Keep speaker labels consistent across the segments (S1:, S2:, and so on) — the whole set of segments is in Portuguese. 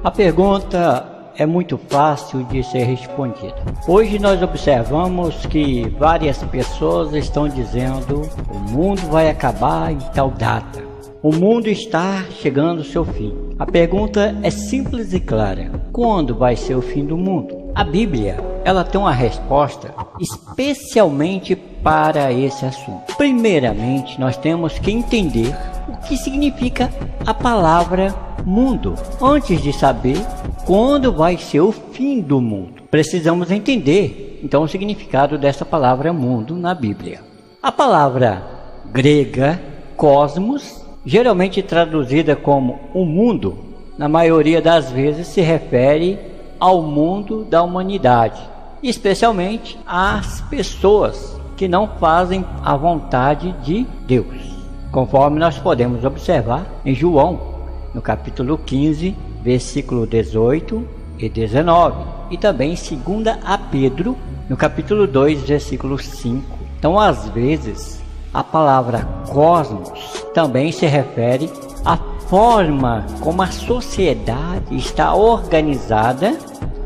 S1: A pergunta é muito fácil de ser respondida. Hoje nós observamos que várias pessoas estão dizendo: o mundo vai acabar em tal data. O mundo está chegando ao seu fim. A pergunta é simples e clara: quando vai ser o fim do mundo? A Bíblia, ela tem uma resposta especialmente para esse assunto. Primeiramente, nós temos que entender o que significa a palavra mundo. Antes de saber quando vai ser o fim do mundo, precisamos entender então o significado dessa palavra mundo na Bíblia. A palavra grega cosmos, geralmente traduzida como o mundo, na maioria das vezes se refere ao mundo da humanidade, especialmente às pessoas que não fazem a vontade de Deus, conforme nós podemos observar em João, no capítulo 15, versículo 18 e 19, e também em 2 a Pedro, no capítulo 2, versículo 5. Então, às vezes, a palavra cosmos também se refere à forma como a sociedade está organizada,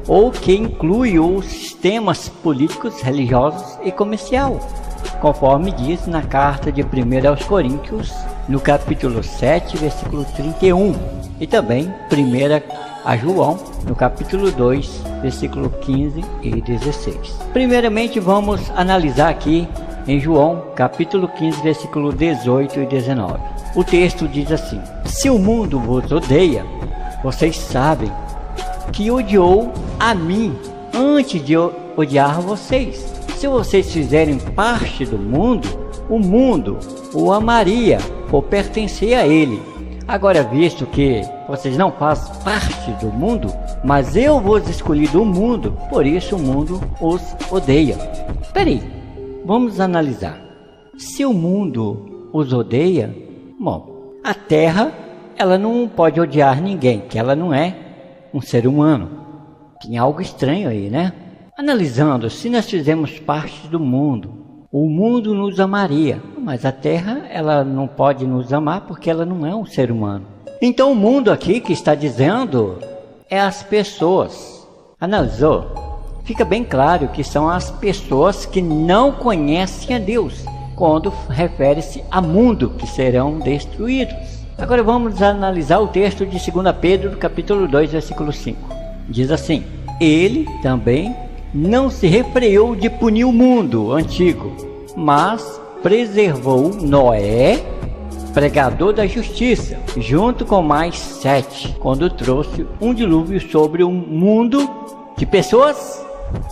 S1: ou que inclui os sistemas políticos, religiosos e comercial, conforme diz na carta de 1 aos Coríntios, no capítulo 7, versículo 31, e também 1 a João, no capítulo 2, versículo 15 e 16. Primeiramente, vamos analisar aqui em João, capítulo 15, versículo 18 e 19. O texto diz assim: se o mundo vos odeia, vocês sabem que odiou a mim antes de odiar vocês. Se vocês fizerem parte do mundo, o mundo o amaria por pertencer a ele. Agora, visto que vocês não fazem parte do mundo, mas eu vos escolhi do mundo, por isso o mundo os odeia. Peraí, vamos analisar. Se o mundo os odeia, bom, a Terra, ela não pode odiar ninguém, que ela não é um ser humano. Tem algo estranho aí, né? Analisando, se nós fizermos parte do mundo, o mundo nos amaria, mas a Terra, ela não pode nos amar porque ela não é um ser humano. Então o mundo aqui que está dizendo é as pessoas. Analisou? Fica bem claro que são as pessoas que não conhecem a Deus, quando refere-se a mundo que serão destruídos. Agora vamos analisar o texto de 2 Pedro, capítulo 2, versículo 5. Diz assim: ele também não se refreou de punir o mundo antigo, mas preservou Noé, pregador da justiça, junto com mais 7, quando trouxe um dilúvio sobre um mundo de pessoas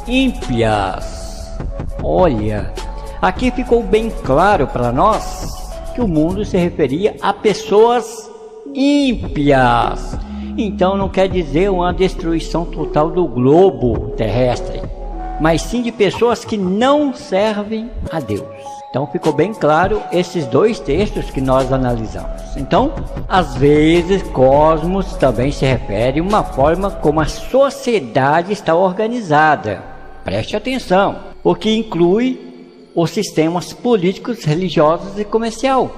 S1: ímpias. Olha, aqui ficou bem claro para nós que o mundo se referia a pessoas ímpias. Então não quer dizer uma destruição total do globo terrestre, mas sim de pessoas que não servem a Deus. Então ficou bem claro esses dois textos que nós analisamos. Então, às vezes, cosmos também se refere a uma forma como a sociedade está organizada. Preste atenção, o que inclui os sistemas políticos, religiosos e comercial.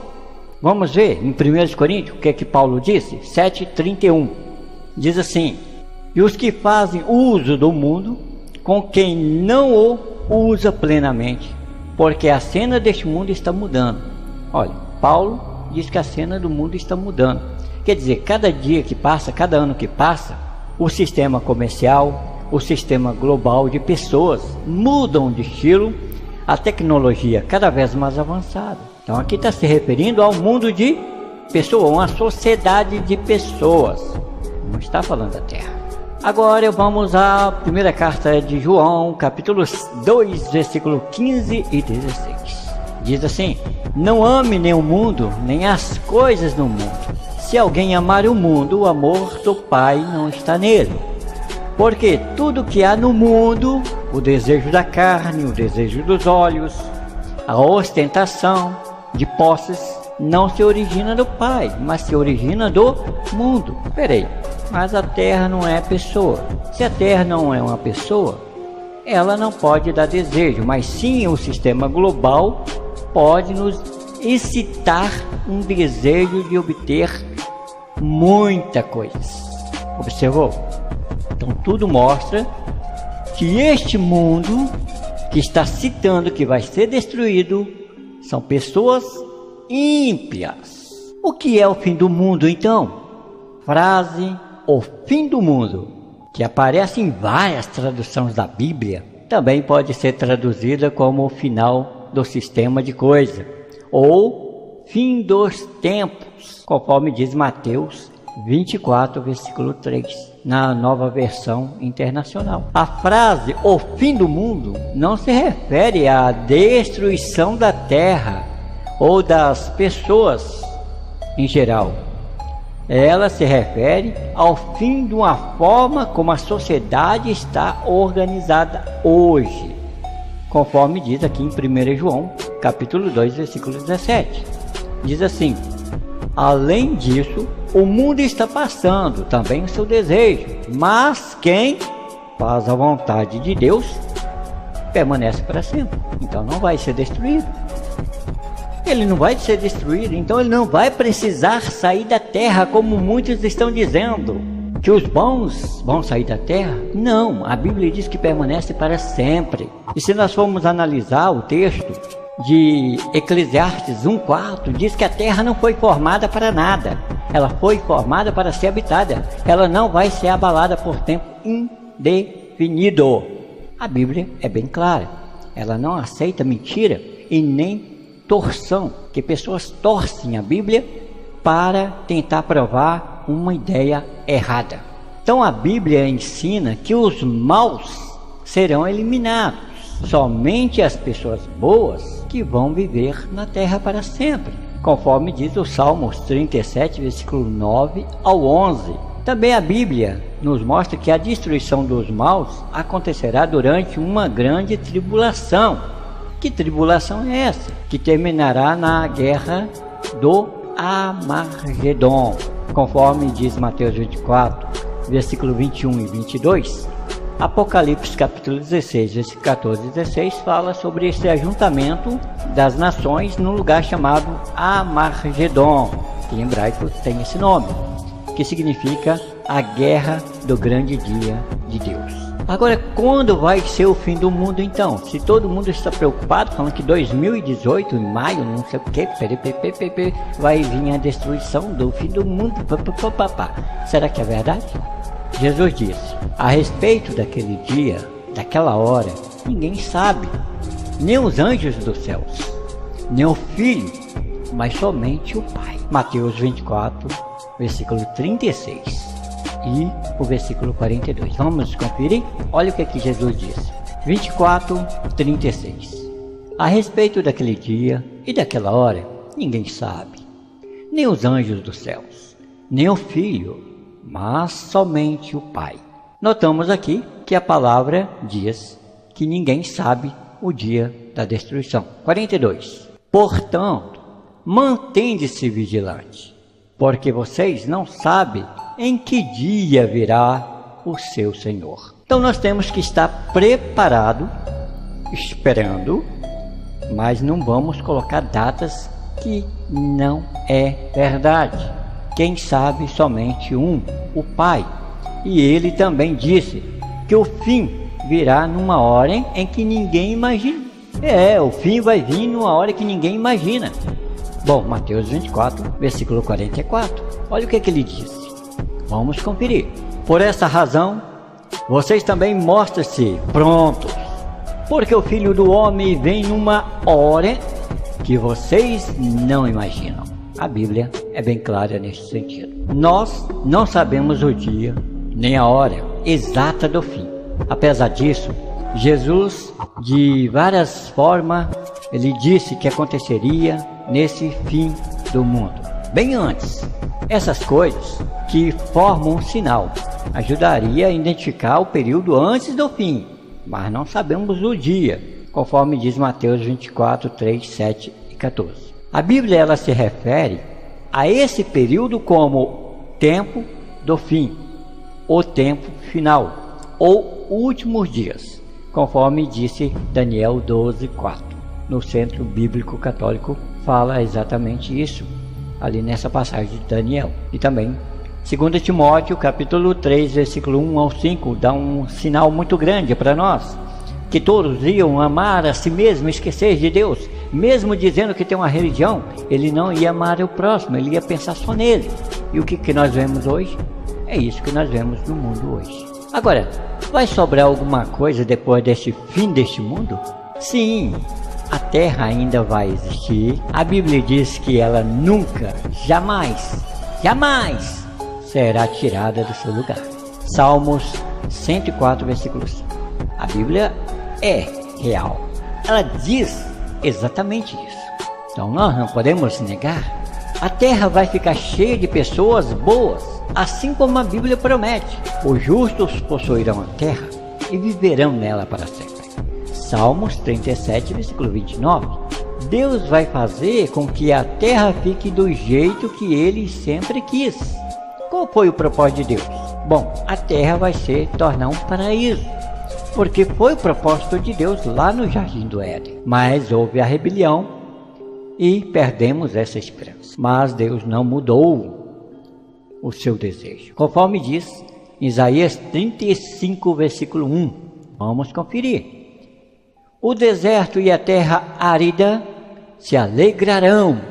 S1: Vamos ver em 1 Coríntios o que é que Paulo disse? 7:31. Diz assim: e os que fazem uso do mundo, com quem não o usa plenamente, porque a cena deste mundo está mudando. Olha, Paulo diz que a cena do mundo está mudando. Quer dizer, cada dia que passa, cada ano que passa, o sistema comercial, o sistema global de pessoas mudam de estilo, a tecnologia cada vez mais avançada. Então aqui está se referindo ao mundo de pessoas, uma sociedade de pessoas. Não está falando da Terra. Agora vamos à primeira carta de João, capítulo 2, versículo 15 e 16. Diz assim: não ame nem o mundo, nem as coisas do mundo. Se alguém amar o mundo, o amor do Pai não está nele. Porque tudo que há no mundo, o desejo da carne, o desejo dos olhos, a ostentação de posses, não se origina do Pai, mas se origina do mundo. Peraí, mas a Terra não é pessoa. Se a Terra não é uma pessoa, ela não pode dar desejo, mas sim o sistema global pode nos excitar um desejo de obter muita coisa. Observou? Então tudo mostra que este mundo que está citando que vai ser destruído são pessoas ímpias. O que é o fim do mundo então? Frase o fim do mundo, que aparece em várias traduções da Bíblia, também pode ser traduzida como o final do sistema de coisa, ou fim dos tempos, conforme diz Mateus 24, versículo 3, na Nova Versão Internacional. A frase o fim do mundo não se refere à destruição da terra ou das pessoas em geral. Ela se refere ao fim de uma forma como a sociedade está organizada hoje, conforme diz aqui em 1 João, capítulo 2, versículo 17. Diz assim: além disso, o mundo está passando, também o seu desejo, mas quem faz a vontade de Deus permanece para sempre. Então não vai ser destruído. Ele não vai ser destruído, então ele não vai precisar sair da terra, como muitos estão dizendo, que os bons vão sair da terra. Não, a Bíblia diz que permanece para sempre. E se nós formos analisar o texto de Eclesiastes 1:4, diz que a terra não foi formada para nada, ela foi formada para ser habitada, ela não vai ser abalada por tempo indefinido. A Bíblia é bem clara, ela não aceita mentira e nem torção, que pessoas torcem a Bíblia para tentar provar uma ideia errada. Então a Bíblia ensina que os maus serão eliminados, somente as pessoas boas que vão viver na terra para sempre, conforme diz o Salmos 37, versículo 9 ao 11. Também a Bíblia nos mostra que a destruição dos maus acontecerá durante uma grande tribulação. Que tribulação é essa? Que terminará na guerra do Armagedon, conforme diz Mateus 24, versículo 21 e 22. Apocalipse capítulo 16, versículo 14 e 16 fala sobre esse ajuntamento das nações num lugar chamado Armagedon, que em hebraico tem esse nome, que significa a guerra do grande dia de Deus. Agora, quando vai ser o fim do mundo então? Se todo mundo está preocupado, falando que 2018, em maio, não sei o que, vai vir a destruição do fim do mundo, será que é verdade? Jesus disse, a respeito daquele dia, daquela hora, ninguém sabe, nem os anjos dos céus, nem o Filho, mas somente o Pai. Mateus 24, versículo 36. E o versículo 42. Vamos conferir? Olha o que Jesus disse. 24, 36. A respeito daquele dia e daquela hora, ninguém sabe, nem os anjos dos céus, nem o Filho, mas somente o Pai. Notamos aqui que a palavra diz que ninguém sabe o dia da destruição. 42. Portanto, mantende-se vigilante, porque vocês não sabem em que dia virá o seu Senhor. Então nós temos que estar preparado, esperando, mas não vamos colocar datas que não é verdade. Quem sabe somente o Pai. E ele também disse que o fim virá numa hora em que ninguém imagina. O fim vai vir numa hora que ninguém imagina. Bom, Mateus 24, versículo 44. Olha o que ele disse. Vamos conferir. Por essa razão, vocês também mostram-se prontos, porque o Filho do Homem vem numa hora que vocês não imaginam. A Bíblia é bem clara nesse sentido. Nós não sabemos o dia nem a hora exata do fim. Apesar disso, Jesus, de várias formas, ele disse que aconteceria nesse fim do mundo. Bem antes, essas coisas que formam um sinal ajudaria a identificar o período antes do fim, mas não sabemos o dia, conforme diz Mateus 24, 3, 7 e 14. A Bíblia ela se refere a esse período como tempo do fim, o tempo final, ou últimos dias, conforme disse Daniel 12, 4. No Centro Bíblico Católico fala exatamente isso, ali nessa passagem de Daniel. E também 2 Timóteo, capítulo 3, versículo 1 ao 5, dá um sinal muito grande para nós, que todos iam amar a si mesmo, esquecer de Deus. Mesmo dizendo que tem uma religião, ele não ia amar o próximo, ele ia pensar só nele. E o que nós vemos hoje? É isso que nós vemos no mundo hoje. Agora, vai sobrar alguma coisa depois desse fim deste mundo? Sim, a Terra ainda vai existir. A Bíblia diz que ela nunca, jamais será tirada do seu lugar. Salmos 104, versículo 5. A Bíblia é real. Ela diz exatamente isso. Então nós não podemos negar. A terra vai ficar cheia de pessoas boas, assim como a Bíblia promete. Os justos possuirão a terra e viverão nela para sempre. Salmos 37, versículo 29. Deus vai fazer com que a terra fique do jeito que Ele sempre quis. Qual foi o propósito de Deus? Bom, a terra vai se tornar um paraíso, porque foi o propósito de Deus lá no Jardim do Éden. Mas houve a rebelião e perdemos essa esperança. Mas Deus não mudou o seu desejo. Conforme diz em Isaías 35, versículo 1. Vamos conferir. O deserto e a terra árida se alegrarão.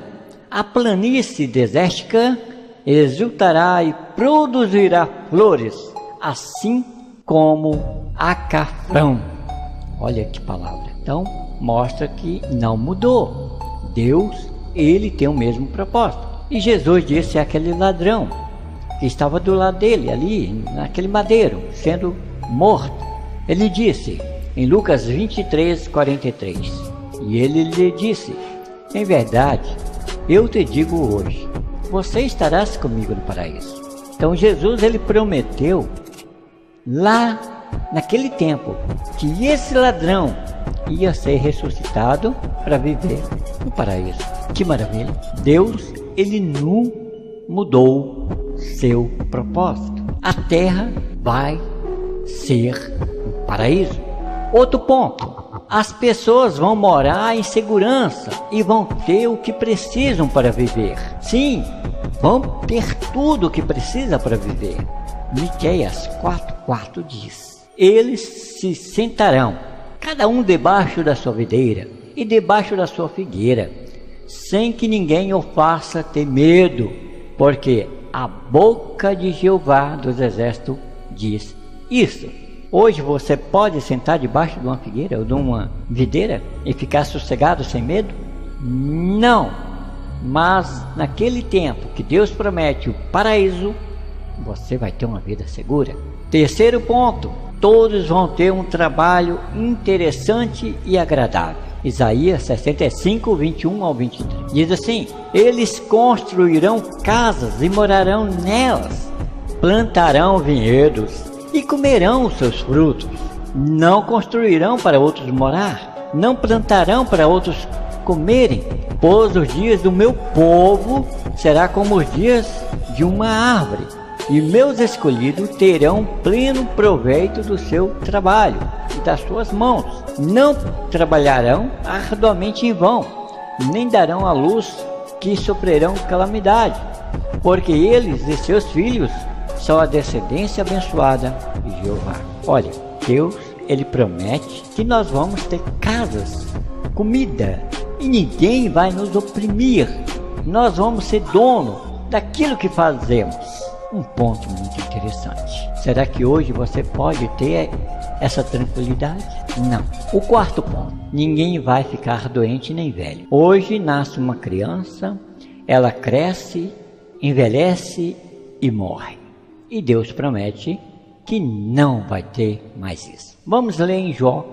S1: A planície desértica exultará e produzirá flores, assim como a carvão. Olha que palavra. Então mostra que não mudou. Deus, ele tem o mesmo propósito. E Jesus disse àquele ladrão que estava do lado dele, ali naquele madeiro, sendo morto. Ele disse em Lucas 23, 43. E ele lhe disse: em verdade, eu te digo hoje, você estarás comigo no paraíso. Então Jesus, ele prometeu lá naquele tempo que esse ladrão ia ser ressuscitado para viver no paraíso. Que maravilha! Deus, ele não mudou seu propósito. A terra vai ser um paraíso. Outro ponto: as pessoas vão morar em segurança e vão ter o que precisam para viver. Sim, vão ter tudo o que precisa para viver. Miqueias 4:4 diz: eles se sentarão, cada um debaixo da sua videira e debaixo da sua figueira, sem que ninguém o faça ter medo, porque a boca de Jeová dos exércitos diz isso. Hoje você pode sentar debaixo de uma figueira ou de uma videira e ficar sossegado sem medo? Não. Mas naquele tempo que Deus promete o paraíso, você vai ter uma vida segura. Terceiro ponto: todos vão ter um trabalho interessante e agradável. Isaías 65, 21 ao 23. Diz assim: eles construirão casas e morarão nelas, plantarão vinhedos e comerão os seus frutos. Não construirão para outros morar, não plantarão para outros comerem, pois os dias do meu povo será como os dias de uma árvore, e meus escolhidos terão pleno proveito do seu trabalho e das suas mãos. Não trabalharão arduamente em vão, nem darão à luz que sofrerão calamidade, porque eles e seus filhos são a descendência abençoada de Jeová. Olha, Deus, ele promete que nós vamos ter casas, comida, e ninguém vai nos oprimir. Nós vamos ser dono daquilo que fazemos. Um ponto muito interessante. Será que hoje você pode ter essa tranquilidade? Não. O quarto ponto: ninguém vai ficar doente nem velho. Hoje nasce uma criança, ela cresce, envelhece e morre. E Deus promete que não vai ter mais isso. Vamos ler em Jó,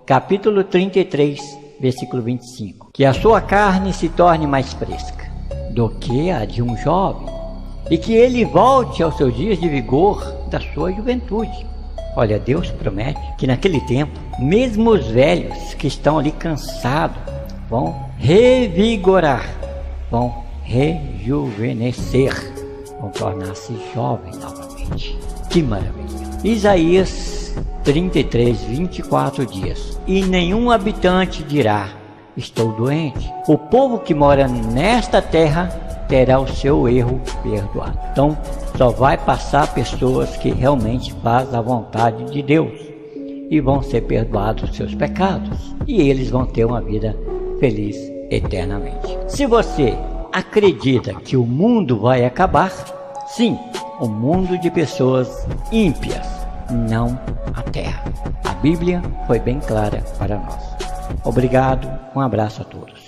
S1: capítulo 33, versículo 25. Que a sua carne se torne mais fresca do que a de um jovem, e que ele volte aos seus dias de vigor da sua juventude. Olha, Deus promete que naquele tempo, mesmo os velhos que estão ali cansados, vão revigorar, vão rejuvenescer, vão tornar-se jovens novamente. Que maravilha! Isaías 33, 24 diz: e nenhum habitante dirá, estou doente. O povo que mora nesta terra terá o seu erro perdoado. Então, só vai passar pessoas que realmente fazem a vontade de Deus e vão ser perdoados os seus pecados e eles vão ter uma vida feliz eternamente. Se você acredita que o mundo vai acabar, sim, o mundo de pessoas ímpias, não a terra. A Bíblia foi bem clara para nós. Obrigado, um abraço a todos.